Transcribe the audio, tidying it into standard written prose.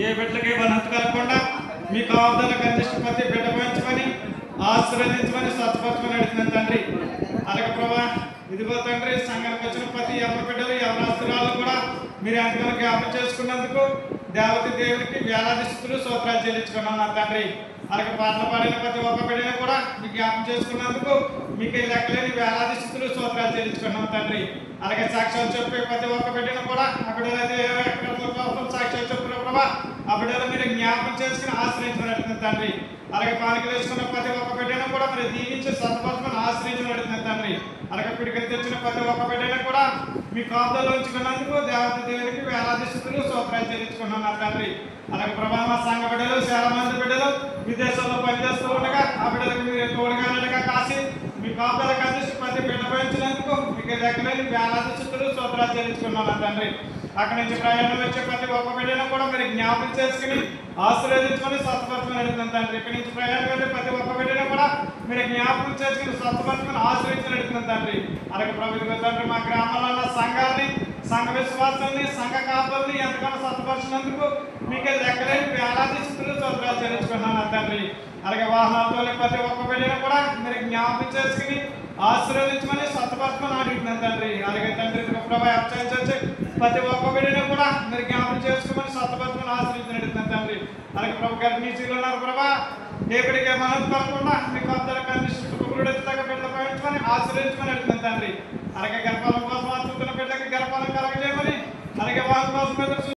ఏ బిడ్డలకి వనంతు కలగకుండా మీ కాపుదలకు అందించిన ప్రతి బిడ్డ పెంచమని ఆశీర్వదించమని స్వచ్ఛపరచమని అడుగుతున్నాను తండ్రి. అలాగే ప్రభా ఇదిగో తండ్రి సంఘానికి వచ్చిన ప్రతి ఎవరి బిడ్డలు ఎవరి ఆస్తురాలు కూడా మీరు ఎంతగానో జ్ఞాపకం చేసుకున్నందుకు దేవతి దేవునికి వేలాది స్థుతులు స్తోత్రాలు చెల్లించుకున్నాను నా తండ్రి. అలాగే పాటలు పాడిన ప్రతి ఒక్క బిడ్డను కూడా మీకు జ్ఞాపకం చేసుకున్నందుకు మీకు లెక్కలేని వేలాది స్థుతులు స్తోత్రాలు చెల్లించుకున్నాను తండ్రి. అలాగే సాక్ష్యాలు చెప్పే ప్రతి ఒక్క బిడ్డను కూడా ఆ బిడ్డలైతే సాక్ష్యాలు చెప్పిన ప్రభా ఆ బిడ్డలు మీరు జ్ఞాపకం చేసుకుని ఆశ్రయించబడుతుంది తండ్రి. అలాగే పాలికలు వేసుకున్న ప్రతి ఒక్క బిడ్డను కూడా మీరు దీవించి సతపరచుకొని ఆశ్రయించబడుతుంది తండ్రి. అలాగే పిడికలు తెచ్చిన ప్రతి ఒక్క బిడ్డను కూడా మీ కాపుదలో ఉంచుకున్నందుకు దేవత దేవునికి వేలాది స్థుతులు స్తోత్రాలు చెల్లించుకున్నాను నా తండ్రి. అలాగే ప్రభా మా సంఘ బిడ్డలు చాలా మంది బిడ్డలు విదేశాల్లో పనిచేస్తూ ఉండగా ఆ బిడ్డలకు మీరు తోడుగా కాసి మీ కాపుదలకు అందిస్తూ ప్రతి బిడ్డ పెంచినందుకు మీకు లెక్కలేని వేలాది స్థుతులు స్తోత్రాలు చెల్లించుకున్నాను నా తండ్రి. అక్కడి నుంచి ప్రయాణం వచ్చే ప్రతి ఒక్క బిడ్డను కూడా మీరు జ్ఞాపకం చేసుకుని ఆశీర్వదించుకొని స్వస్థపరచుకొని అడుగుతాను తండ్రి. ఇక్కడి నుంచి ప్రయాణం వెళ్ళే ప్రతి ఒక్క బిడ్డను కూడా మీరు జ్ఞాపకం చేసుకుని స్వస్థపరచుకొని ఆశ్రయించుకొని అడుగుతున్నాను తండ్రి. అలాగే ప్రభుత్వ తండ్రి మా గ్రామంలో ఉన్న సంఘాన్ని సంఘ విశ్వాసాన్ని సంఘ కాపుల్ని ఎంతగానో స్వస్థపరిచినందుకు మీకే లెక్కలేని వేలాది స్థుతులు స్తోత్రాలు చెల్లించుకున్నాను తండ్రి. అలాగే వాహనాలతో ప్రతి ఒక్క బిడ్డను కూడా మీరు జ్ఞాపకం చేసుకుని ఆశీర్వదించమని స్వస్థపరచుకొని అడుగుతున్నాను తండ్రి. అలాగే తండ్రి ప్రభా అర్చించే ప్రతి ఒక్క బిడ్డను కూడా మీరు జ్ఞాపకం చేసుకోమని స్వస్థపరచుకొని ఆశ్రయించని అడుగుతున్నాను తండ్రి. అలాగే ప్రభు గర్భిణీ స్త్రీలు ఉన్నారు ప్రభా ఎక్కడికే మనం కాకుండా మీకు అందరికి అందిస్తున్న బిడ్డలు పయించమని ఆశ్రయించమని అడుగుతున్నాను తండ్రి. అలాగే గర్భాల కోసం చూస్తున్న బిడ్డకి గర్భాలను కలగజేయమని అలాగే వాళ్ళ కోసం